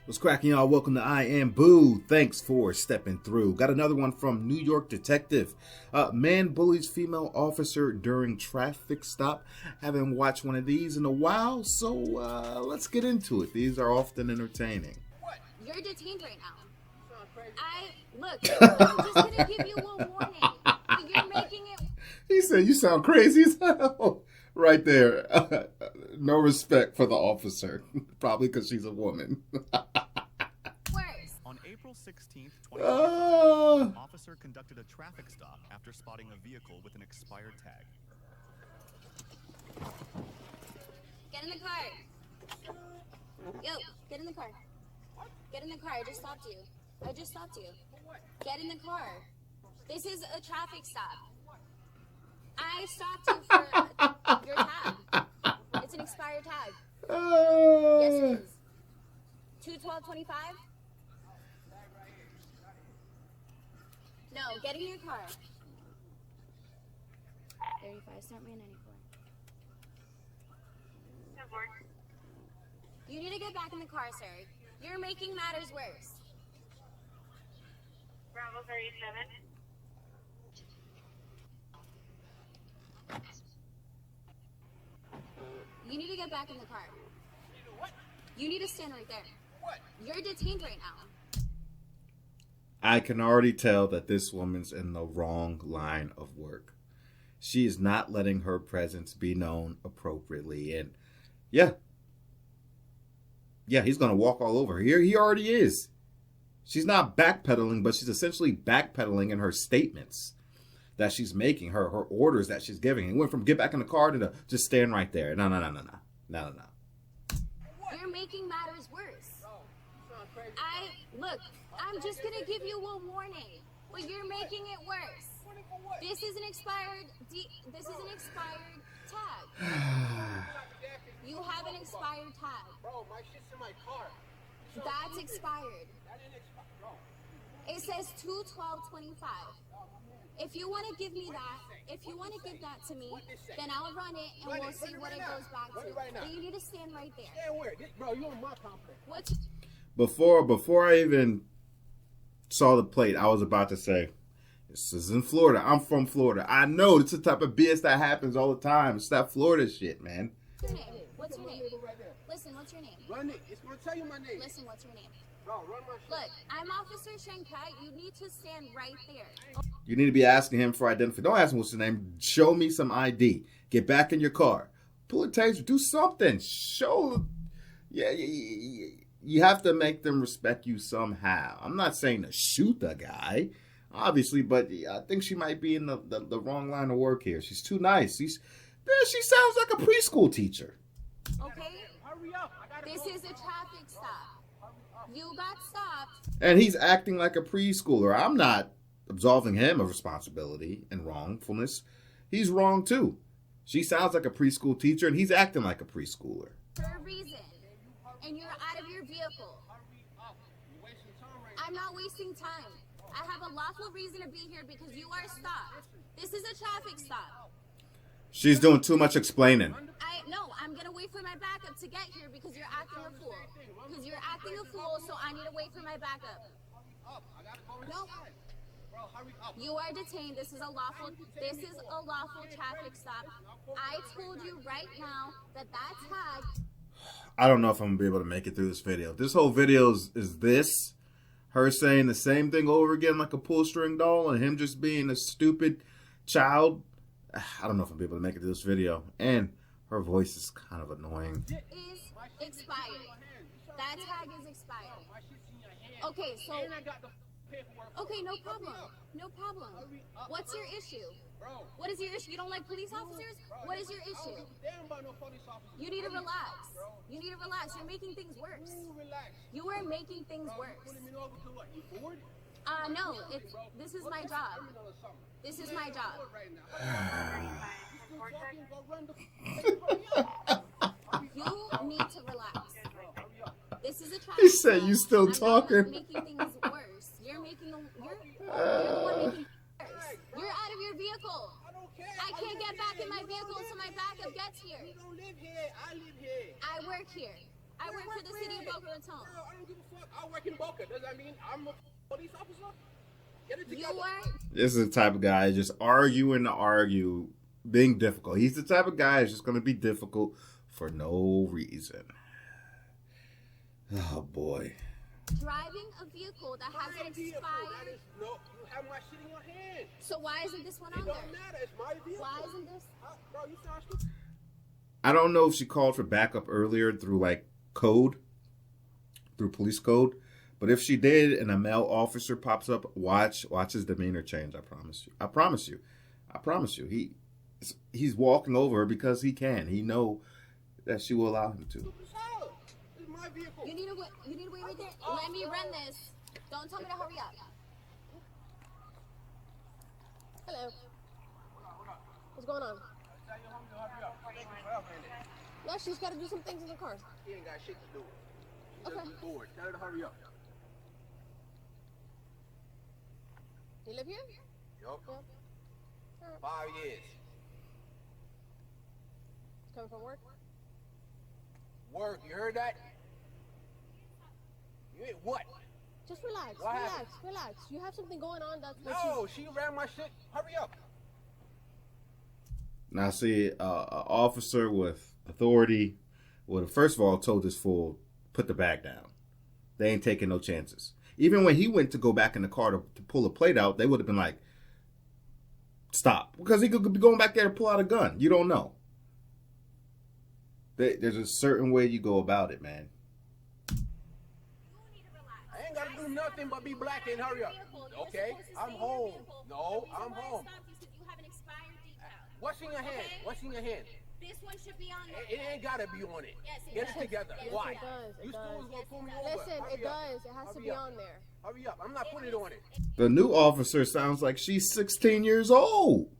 What's cracking, y'all? Welcome to I Am Boo. Thanks for stepping through. Got another one from New York detective. Man bullies female officer during traffic stop. Haven't watched one of these in a while, so let's get into it. These are often entertaining. What? You're detained right now. Look, I'm just gonna give you a warning. But you're making it. He said you sound crazy as hell. Right there. No respect for the officer. Probably because she's a woman. Worse. On April 16th, 2025, an officer conducted a traffic stop after spotting a vehicle with an expired tag. Get in the car. Yo, get in the car. Get in the car. I just stopped you. Get in the car. This is a traffic stop. I stopped you for your tag. It's an expired tag. Yes, it is. 2/12/25? No, get in your car. 35, start me 94. You need to get back in the car, sir. You're making matters worse. Bravo 37. You need to get back in the car. You need to stand right there. What? You're detained right now. I can already tell that this woman's in the wrong line of work. She is not letting her presence be known appropriately. And yeah, he's going to walk all over her. He already is. She's not backpedaling, but she's essentially backpedaling in her statements that she's making, her orders that she's giving. It went from get back in the car to just stand right there. No. You're making matters worse. Look, I'm just gonna give you a warning, but you're making it worse. This is an expired tag. You have an expired tag. Bro, my shit's in my car. That's expired. It says 2/12/25. If you want to give me that, if you want to give that to me, then I'll run it and we'll see what it goes back to. But you need to stand right there. Stand where? Bro, you on my complex. What? Before I even saw the plate, I was about to say, this is in Florida. I'm from Florida. I know it's the type of BS that happens all the time. It's that Florida shit, man. What's your name? Listen, what's your name? Run it. It's going to tell you my name. Listen, what's your name? Bro, run my shit. Look, I'm Officer Shankai. You need to stand right there. You need to be asking him for identification. Don't ask him what's your name. Show me some ID. Get back in your car. Pull a taser. Do something. Show. Yeah, you have to make them respect you somehow. I'm not saying to shoot the guy, obviously, but I think she might be in the wrong line of work here. She's too nice. She sounds like a preschool teacher. Okay? Hurry up. This is a traffic stop. You got stopped. And he's acting like a preschooler. I'm not absolving him of responsibility and wrongfulness. He's wrong too. She sounds like a preschool teacher and he's acting like a preschooler. For a reason. And you're out of your vehicle. I'm not wasting time. I have a lawful reason to be here because you are stopped. This is a traffic stop. She's doing too much explaining. No, I'm going to wait for my backup to get here because you're acting a fool. Because you're acting a fool, so I need to wait for my backup. No. You are detained. This is a lawful traffic stop. I told you right now that tag. I don't know if I'm going to be able to make it through this video. This whole video is this. Her saying the same thing over again like a pull string doll and him just being a stupid child. I don't know if I'm going to be able to make it through this video. And her voice is kind of annoying. It is expired. That tag is expired. Okay, so... Okay, no problem. No problem. What's your issue? What is your issue? You don't like police officers? What is your issue? You need to relax. You need to relax. You're making things worse. You are making things worse. No. This is my job. This is my job. You need to relax. This is a traffic He said stop. you still I'm talking. not making things worse. You're the one making things worse. You're out of your vehicle. I can't get back in my vehicle until my backup gets here. You don't live here. I live here. I work here. I work for the city of Boca Raton. Girl, I don't give a fuck. I work in Boca. Does that mean I'm a police officer? Get it You together. are? This is the type of guy just arguing to argue, being difficult. He's the type of guy that's just going to be difficult for no reason. Oh, boy. Driving a vehicle that has My vehicle. That expired. is no. You have my shit in your hand. So why isn't this one It on there? don't matter. It's my vehicle. Why isn't this? Bro, you sound stupid. I don't know if she called for backup earlier through like code, through police code, but if she did and a male officer pops up, watch his demeanor change. I promise you. I promise you. I promise you. He's walking over her because he can. He know that she will allow him to. Stupid as hell. This is my vehicle. You need to wait. You need to wait right there. Let me run this. Don't tell me to hurry up. Hello. What's going on? Tell your homie to hurry up. Taking forever in it. No, she's got to do some things in the car. He ain't got shit to do. He's Okay. just bored. Tell her to hurry up. You live here? Yup. Yeah. 5 years. Coming from work? Work. You heard that? You ain't what? Just relax. What relax. happened? Relax. You have something going on. That's what No, she ran my shit. Hurry up. Now, see, an officer with authority would have, first of all, told this fool, put the bag down. They ain't taking no chances. Even when he went to go back in the car to pull a plate out, they would have been like, stop. Because he could be going back there to pull out a gun. You don't know. There's a certain way you go about it, man. I ain't gotta do nothing but be black and hurry up. Okay, I'm home. No, I'm home. What's in your hand? Okay. What's in your hand? This one should be on It ain't gotta be on it. Yes, it Get does. it together. Yes, Why? it does. You It still was does. gonna pull me over. Listen, Hurry it up. does. It has to Hurry be up. on there. Hurry up. I'm not putting it on it. The new officer sounds like she's 16 years old.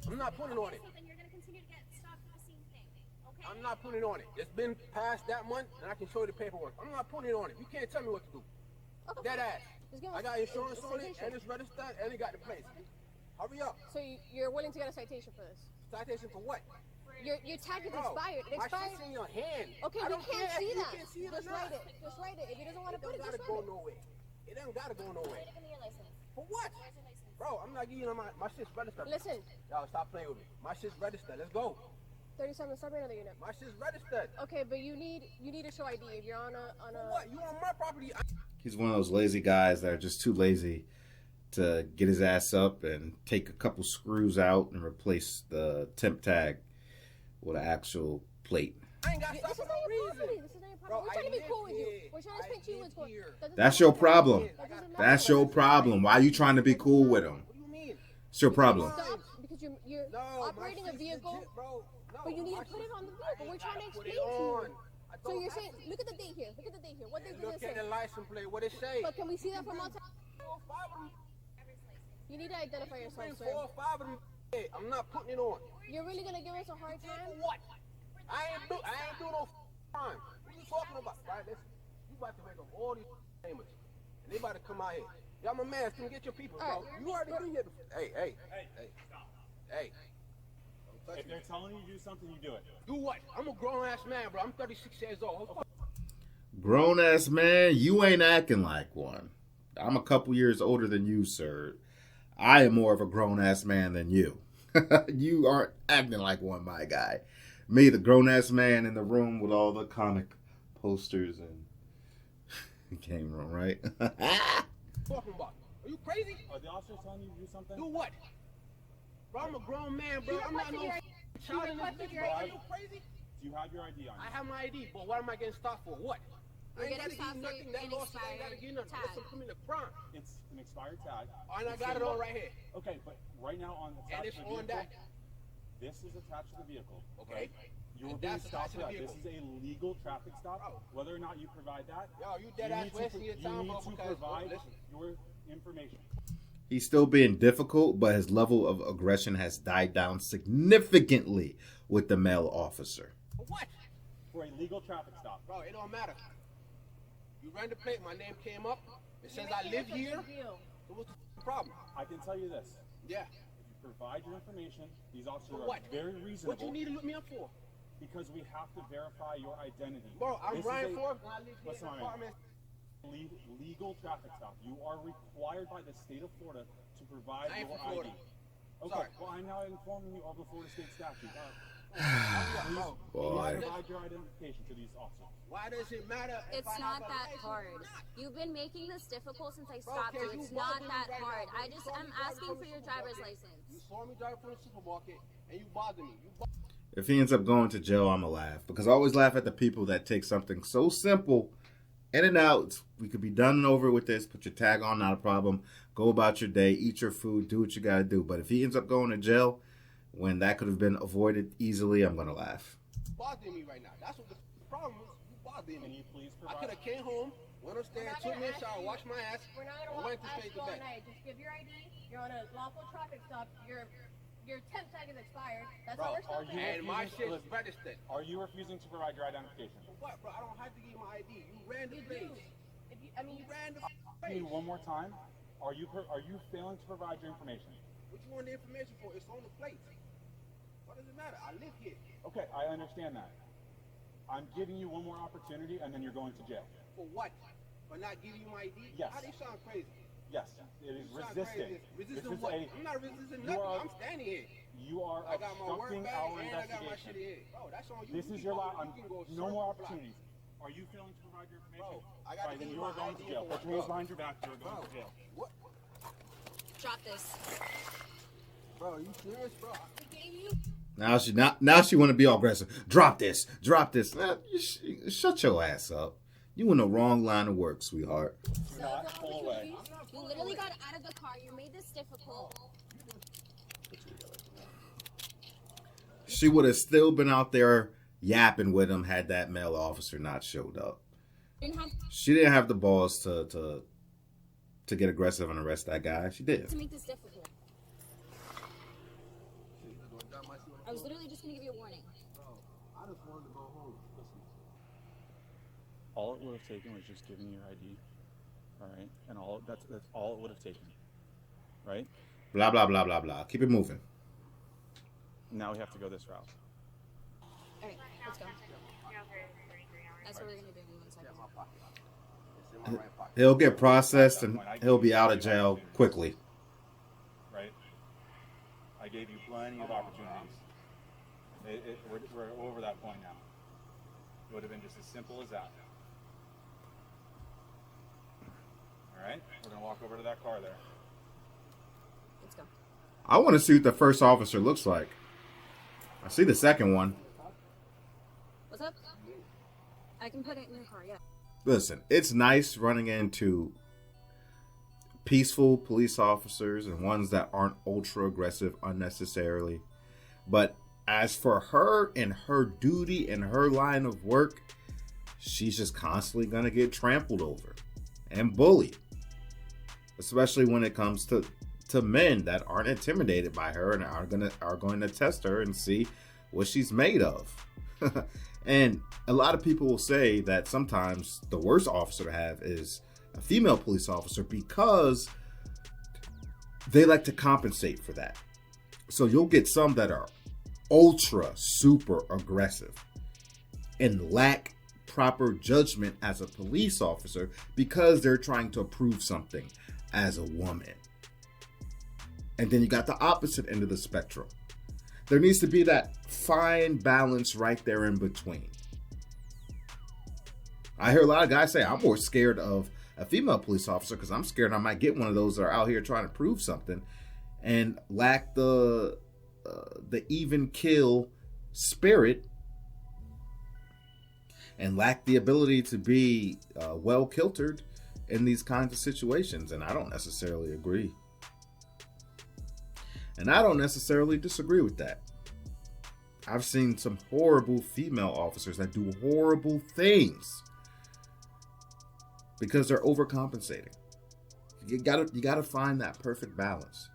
I'm not putting it on it. Then you're going to continue to get stopped for the same thing. Okay? I'm not putting it on it. It's been past that month, and I can show you the paperwork. I'm not putting it on it. You can't tell me what to do. Okay. Dead ass. Just give I us got insurance a on it, citation. and it's registered, and it got the place. Hurry up. So you're willing to get a citation for this? Citation for what? Your tag is Bro, expired. It my expired. shit's in your hand. Okay, I we don't can't care see if that. You can see it Just or not. write it. Just write it. If he doesn't want to It put don't it, gotta just go write it. nowhere. It don't gotta go nowhere. Give me your license. For what? Where's your license? Bro, I'm not giving you my shit's registered. Listen, Y'all stop playing with me. My shit's registered. Let's go. 37. Start another unit. My shit's registered. Okay, but you need to show ID if you're on a. For what? You on my property? He's one of those lazy guys that are just too lazy to get his ass up and take a couple screws out and replace the temp tag with an actual plate. I ain't got This stuff is for not no your property. reason. This is not your Bro, property. We're trying to be I cool with live you. here. We're trying to I speak to you. live What's going here. That's your problem. That doesn't matter. That's your problem. Why are you trying to be cool with him? What do you mean? It's your problem. Stop, because you're No, operating my a shit's vehicle, legit, bro. No, but you need my to put it shit's- on the I vehicle. ain't We're trying to gotta put explain it to you. on. I So don't you're have saying, to. look at the date here. Look at the date here. What date did Look it at say? the license plate. What it say? But can we see that from outside? 4 or 5 of them. You need to identify yourself, Bring sir. 4 or 5 of them. Hey, I'm not putting it on. You're really gonna give us a hard For time? what? I ain't do no crime. What you talking about? Right? Listen, you about to make up all these famous, and they about to come out here. Y'all my man, come get your people, bro. All right. You already been here before. Hey. Hey. If they're telling you to do something, you do it. Do what? I'm a grown ass man, bro. I'm 36 years old. Grown ass man, you ain't acting like one. I'm a couple years older than you, sir. I am more of a grown ass man than you. You aren't acting like one, my guy. Me, the grown ass man in the room with all the comic posters and game room, right? Talking about? Are you crazy? Are the officers telling you to do something? Do what? Bro, I'm a grown man, bro. I'm not no child in this bitch, bro. Are you crazy? Do you have your ID on you? I have my ID, but what am I getting stopped for? What? You're I ain't getting gotta stopped give for nothing. That an law said I ain't gotta give nothing. expired That's a criminal crime. It's an expired tag. And I got it on right here. Okay, but right now on And attached it's to the on vehicle, that. this is attached to the vehicle. Okay. You And will be that's stopped attached to for the that. This is a legal traffic stop. Bro. Whether or not you provide that, Yo, you dead ass wasting your time, bro, you need to because provide listen. your information. He's still being difficult, but his level of aggression has died down significantly with the male officer. For what? For a legal traffic stop. Bro, it don't matter. You ran the plate, my name came up. It says I live here. So what's the problem? I can tell you this. Yeah. If you provide your information, these officers For are what? very reasonable. What you need to look me up for? Because we have to verify your identity. Bro, I'm This is Ryan a- Ford. When I live here in Listen, the man. apartment. Legal traffic stop. You are required by the state of Florida to provide I ain't your from Florida. ID. Okay, Sorry. well, I'm now informing you of the Florida state statute. Bro, Boy. Provide your identification to these officers. why does it matter? if It's I not have a that license hard. or not? You've been making this difficult since I Bro, stopped can you. you It's not bother me that right hard. now, bro? I You just saw am me driving asking from for the your driver's supermarket. license. You saw me driving from the supermarket, and you bother me. If he ends up going to jail, I'm going to laugh. Because I always laugh at the people that take something so simple, in and out. We could be done and over with this. Put your tag on, not a problem. Go about your day, eat your food, do what you got to do. But if he ends up going to jail, when that could have been avoided easily, I'm going to laugh. bothering me right now. That's what the problem is. You bothering Can me. you please I provide? could have came home, went upstairs, took me a shower, washed my ass, We're not and gonna went to ask straight you to all bed. night. Just give your ID. You're on a lawful traffic stop. Your temp tag is expired. That's Bro, all we're are stopping. you- And my shit's Listen. registered. Are you refusing to provide your identification? For what, bro? I don't have to give you my ID. You ran the You place. do. If you, I mean, You ran the Can you place. one more time? Are you failing to provide your information? What you want the information for? It's on the plate. What does it matter? I live here. Okay, I understand that. I'm giving you one more opportunity, and then you're going to jail. For what? For not giving you my ID? Yes. How they sound crazy? Yes, it is You sound resisting. crazy. Resisting This is what? a- I'm not resisting you nothing. are- I'm standing here. You are I got my work obstructing bag our and I got my shit investigation. here. Bro, that's on you. This You is can your go- lot. you can go No more circle block. opportunities. Are you failing to provide your information? Bro, I gotta Right, then give you you are my going to ID jail. for Put what, your hands bro? behind your back. You're going to jail. What? Drop this. Bro, you serious, bro? Now she want to be all aggressive. Drop this. Nah, shut your ass up. You in the wrong line of work, sweetheart. Do not pull away. You literally got out of the car. You made this difficult. She would have still been out there yapping with him had that male officer not showed up. You didn't have She didn't have the balls to get aggressive and arrest that guy. She did. to make this difficult. I was literally just gonna give you a warning. I just wanted to go home. All it would have taken was just giving your ID. All right, and that's all it would have taken. Right? Blah, blah, blah, blah, blah. Keep it moving. Now we have to go this route. All right, let's go. That's what we're gonna do in 1 second. My pocket. It's in my right pocket. He'll get processed and he'll be out of jail quickly. Right? I gave you plenty of opportunities. We're over that point now. It would have been just as simple as that. All right? We're going to walk over to that car there. Let's go. I want to see what the first officer looks like. I see the second one. What's up? I can put it in your car. Yeah. Listen, it's nice running into peaceful police officers and ones that aren't ultra aggressive unnecessarily. But as for her and her duty and her line of work, she's just constantly going to get trampled over and bullied. Especially when it comes to men that aren't intimidated by her and are going to test her and see what she's made of. And a lot of people will say that sometimes the worst officer to have is a female police officer because they like to compensate for that. So you'll get some that are ultra super aggressive and lack proper judgment as a police officer because they're trying to prove something as a woman. And then you got the opposite end of the spectrum. There needs to be that fine balance right there in between. I hear a lot of guys say, I'm more scared of a female police officer because I'm scared I might get one of those that are out here trying to prove something and lack the even kill spirit and lack the ability to be well kiltered in these kinds of situations. And I don't necessarily agree. And I don't necessarily disagree with that. I've seen some horrible female officers that do horrible things because they're overcompensating. You gotta find that perfect balance.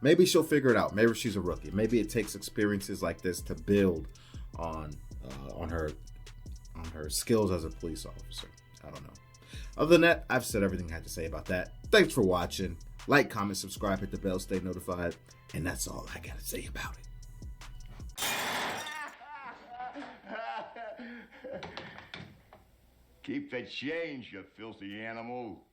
Maybe she'll figure it out. Maybe she's a rookie. Maybe it takes experiences like this to build on her skills as a police officer. I don't know. Other than that, I've said everything I had to say about that. Thanks for watching. Like, comment, subscribe, hit the bell, stay notified. And that's all I gotta say about it. Keep the change, you filthy animal.